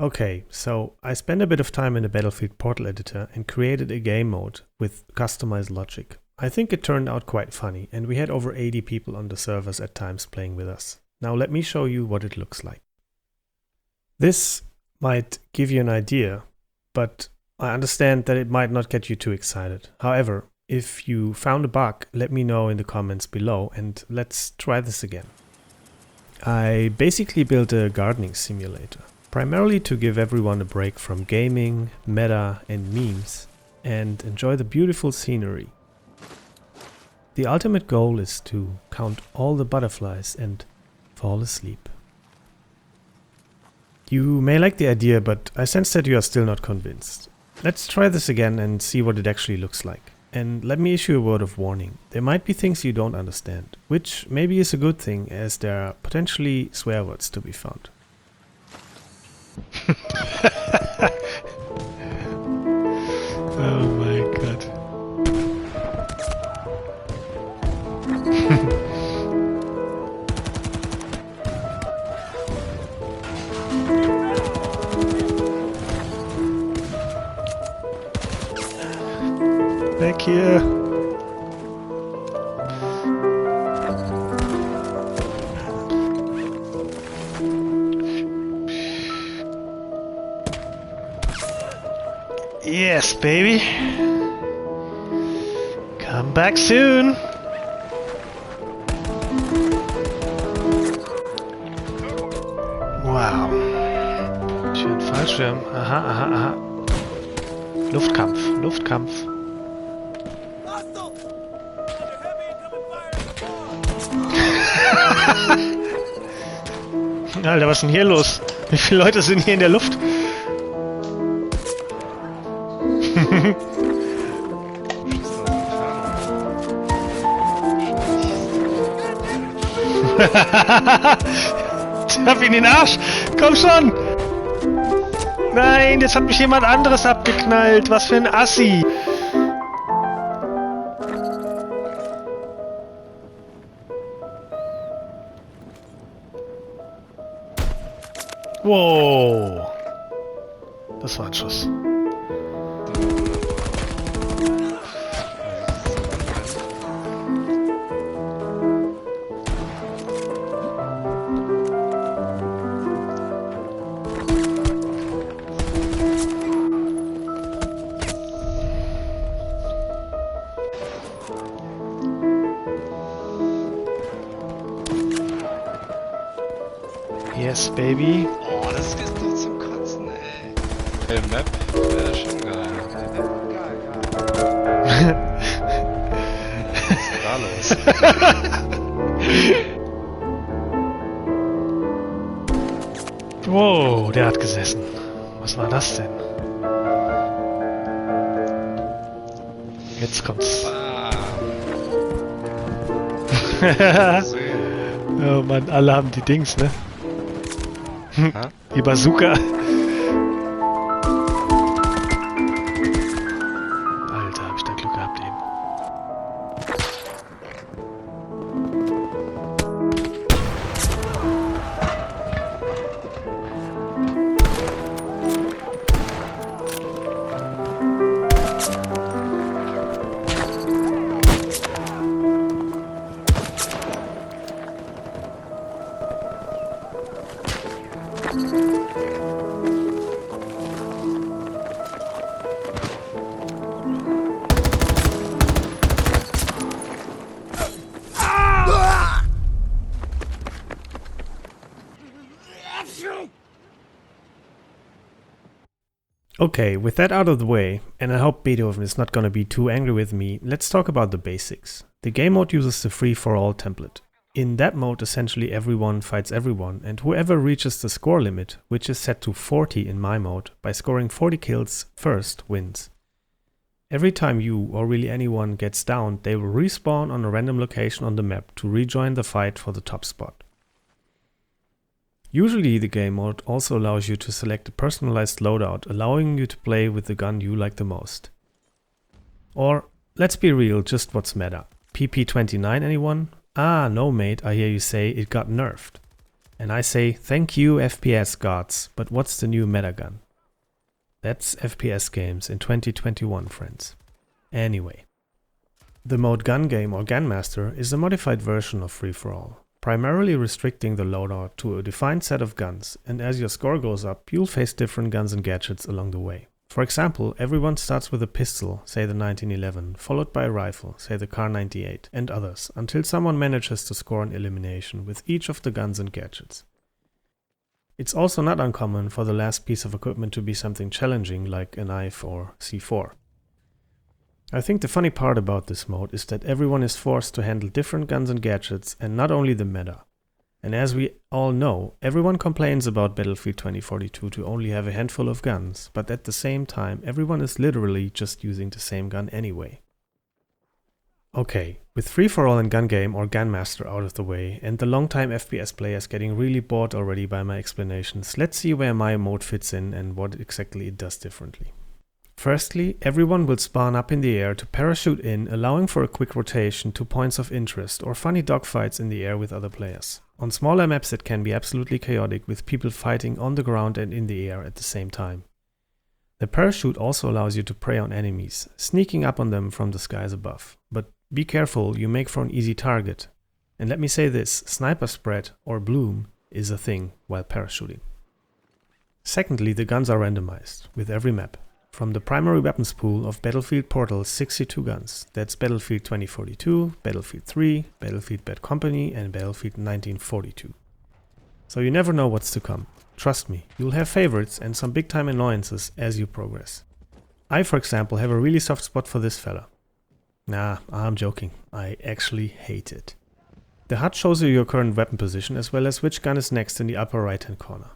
Okay, so I spent a bit of time in the Battlefield portal editor and created a game mode with customized logic. I think it turned out quite funny, and we had over 80 people on the servers at times playing with us. Now let me show you what it looks like. This might give you an idea, but I understand that it might not get you too excited. However, if you found a bug, let me know in the comments below and let's try this again. I basically built a gardening simulator, primarily to give everyone a break from gaming, meta and memes, and enjoy the beautiful scenery. The ultimate goal is to count all the butterflies and fall asleep. You may like the idea, but I sense that you are still not convinced. Let's try this again and see what it actually looks like. And let me issue a word of warning. There might be things you don't understand, which maybe is a good thing as there are potentially swear words to be found. Oh my god. Back here. Yes, baby. Come back soon. Wow. Schön Fallschirm. Aha, aha, aha. Luftkampf, Luftkampf. Alter, was ist denn hier los? Wie viele Leute sind hier in der Luft? Hab ihn in den Arsch! Komm schon! Nein, jetzt hat mich jemand anderes abgeknallt. Was für ein Assi! Wow! Das war ein Schuss. Yes, baby. Oh, das ist doch zum Kotzen, ey. Hey, Map wäre schon geil. Was ist da los? Wow, der hat gesessen. Was war das denn? Jetzt kommt's. Oh Mann, alle haben die Dings, ne? Die Bazooka. Alter, hab ich da Glück gehabt eben. Okay, with that out of the way, and I hope Beethoven is not gonna be too angry with me, let's talk about the basics. The game mode uses the free-for-all template. In that mode, essentially everyone fights everyone, and whoever reaches the score limit, which is set to 40 in my mode, by scoring 40 kills first, wins. Every time you, or really anyone, gets downed, they will respawn on a random location on the map to rejoin the fight for the top spot. Usually the game mode also allows you to select a personalized loadout, allowing you to play with the gun you like the most. Or, let's be real, just what's meta. PP29 anyone? Ah, no mate, I hear you say it got nerfed. And I say, thank you FPS gods, but what's the new meta gun? That's FPS games in 2021, friends. Anyway. The mode Gun Game or Gun Master is a modified version of Free For All, primarily restricting the loadout to a defined set of guns, and as your score goes up, you'll face different guns and gadgets along the way. For example, everyone starts with a pistol, say the 1911, followed by a rifle, say the Kar 98, and others, until someone manages to score an elimination with each of the guns and gadgets. It's also not uncommon for the last piece of equipment to be something challenging like a knife or C4. I think the funny part about this mode is that everyone is forced to handle different guns and gadgets and not only the meta. And as we all know, everyone complains about Battlefield 2042 to only have a handful of guns, but at the same time everyone is literally just using the same gun anyway. Okay, with Free For All and Gun Game or Gun Master out of the way, and the longtime FPS players getting really bored already by my explanations, let's see where my mode fits in and what exactly it does differently. Firstly, everyone will spawn up in the air to parachute in, allowing for a quick rotation to points of interest or funny dogfights in the air with other players. On smaller maps it can be absolutely chaotic with people fighting on the ground and in the air at the same time. The parachute also allows you to prey on enemies, sneaking up on them from the skies above. But be careful, you make for an easy target. And let me say this, sniper spread or bloom is a thing while parachuting. Secondly, the guns are randomized with every map. From the primary weapons pool of Battlefield Portal's 62 guns, that's Battlefield 2042, Battlefield 3, Battlefield Bad Company and Battlefield 1942. So you never know what's to come. Trust me, you'll have favorites and some big time annoyances as you progress. I, for example, have a really soft spot for this fella. Nah, I'm joking. I actually hate it. The HUD shows you your current weapon position as well as which gun is next in the upper right hand corner.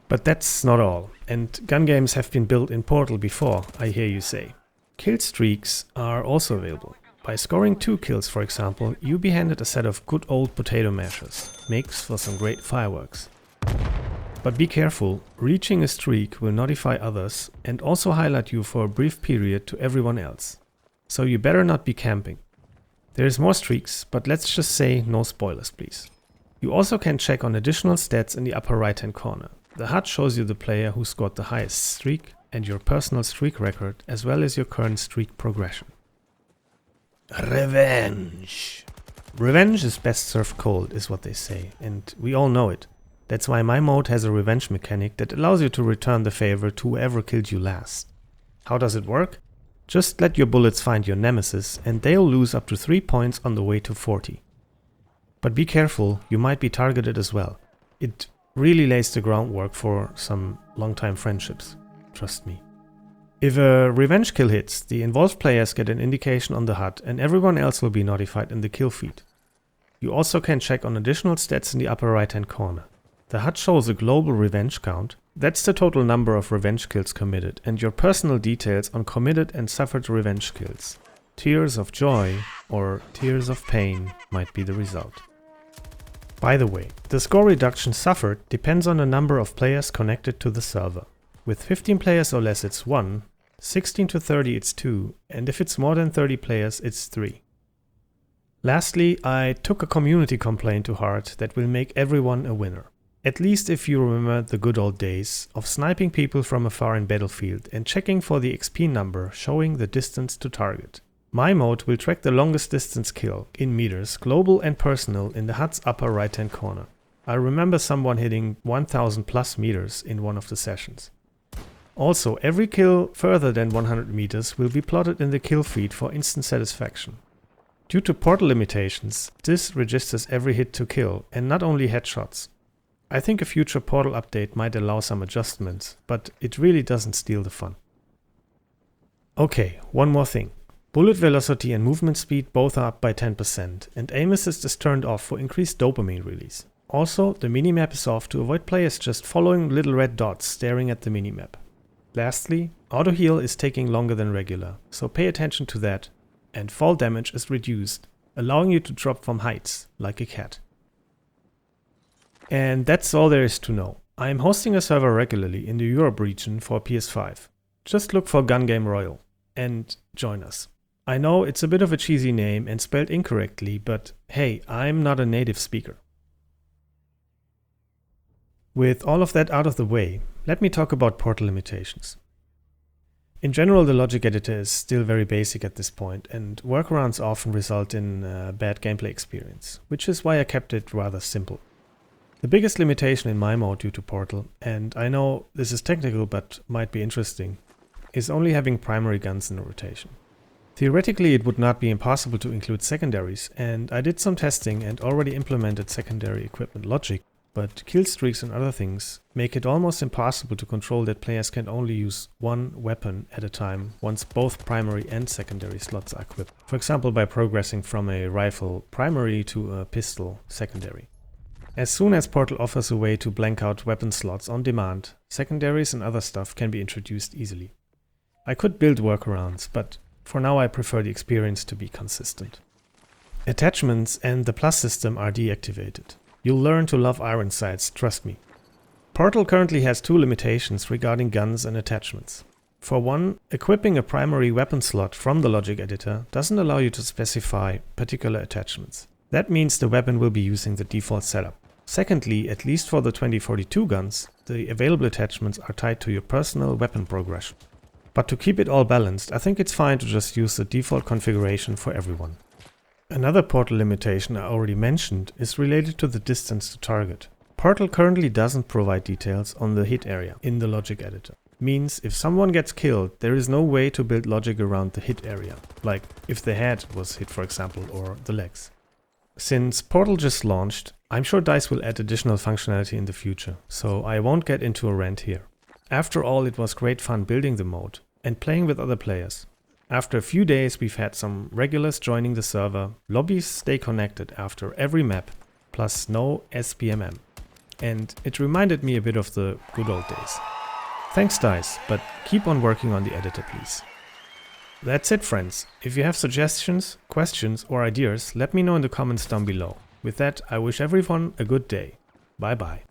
But that's not all, and gun games have been built in Portal before, I hear you say. Killstreaks are also available. By scoring 2 kills, for example, you'll be handed a set of good old potato mashers. Makes for some great fireworks. But be careful, reaching a streak will notify others and also highlight you for a brief period to everyone else. So you better not be camping. There's more streaks, but let's just say no spoilers, please. You also can check on additional stats in the upper right hand corner. The HUD shows you the player who scored the highest streak and your personal streak record as well as your current streak progression. Revenge! Revenge is best served cold is what they say, and we all know it. That's why my mode has a revenge mechanic that allows you to return the favor to whoever killed you last. How does it work? Just let your bullets find your nemesis and they'll lose up to 3 points on the way to 40. But be careful, you might be targeted as well. It really lays the groundwork for some long-time friendships, trust me. If a revenge kill hits, the involved players get an indication on the HUD and everyone else will be notified in the kill feed. You also can check on additional stats in the upper right hand corner. The HUD shows a global revenge count, that's the total number of revenge kills committed, and your personal details on committed and suffered revenge kills. Tears of joy or tears of pain might be the result. By the way, the score reduction suffered depends on the number of players connected to the server. With 15 players or less it's 1, 16 to 30 it's 2, and if it's more than 30 players it's 3. Lastly, I took a community complaint to heart that will make everyone a winner. At least if you remember the good old days of sniping people from afar in Battlefield and checking for the XP number showing the distance to target. My mode will track the longest distance kill, in meters, global and personal, in the HUD's upper right hand corner. I remember someone hitting 1000 plus meters in one of the sessions. Also, every kill further than 100 meters will be plotted in the kill feed for instant satisfaction. Due to portal limitations, this registers every hit to kill, and not only headshots. I think a future portal update might allow some adjustments, but it really doesn't steal the fun. Okay, one more thing. Bullet velocity and movement speed both are up by 10%, and aim assist is turned off for increased dopamine release. Also, the minimap is off to avoid players just following little red dots staring at the minimap. Lastly, auto heal is taking longer than regular, so pay attention to that, and fall damage is reduced, allowing you to drop from heights, like a cat. And that's all there is to know. I am hosting a server regularly in the Europe region for PS5. Just look for Gun Game Royal and join us. I know it's a bit of a cheesy name and spelled incorrectly, but hey, I'm not a native speaker. With all of that out of the way, let me talk about Portal limitations. In general, the logic editor is still very basic at this point, and workarounds often result in a bad gameplay experience, which is why I kept it rather simple. The biggest limitation in my mode due to Portal, and I know this is technical but might be interesting, is only having primary guns in a rotation. Theoretically, it would not be impossible to include secondaries, and I did some testing and already implemented secondary equipment logic, but killstreaks and other things make it almost impossible to control that players can only use one weapon at a time once both primary and secondary slots are equipped. For example, by progressing from a rifle primary to a pistol secondary. As soon as Portal offers a way to blank out weapon slots on demand, secondaries and other stuff can be introduced easily. I could build workarounds, but for now I prefer the experience to be consistent. Attachments and the plus system are deactivated. You'll learn to love iron sights, trust me. Portal currently has two limitations regarding guns and attachments. For one, equipping a primary weapon slot from the logic editor doesn't allow you to specify particular attachments. That means the weapon will be using the default setup. Secondly, at least for the 2042 guns, the available attachments are tied to your personal weapon progression. But to keep it all balanced, I think it's fine to just use the default configuration for everyone. Another Portal limitation I already mentioned is related to the distance to target. Portal currently doesn't provide details on the hit area in the logic editor. Means if someone gets killed, there is no way to build logic around the hit area, like if the head was hit, for example, or the legs. Since Portal just launched, I'm sure DICE will add additional functionality in the future, so I won't get into a rant here. After all, it was great fun building the mode and playing with other players. After a few days, we've had some regulars joining the server, lobbies stay connected after every map, plus no SBMM. And it reminded me a bit of the good old days. Thanks DICE, but keep on working on the editor please. That's it friends. If you have suggestions, questions or ideas, let me know in the comments down below. With that, I wish everyone a good day. Bye bye.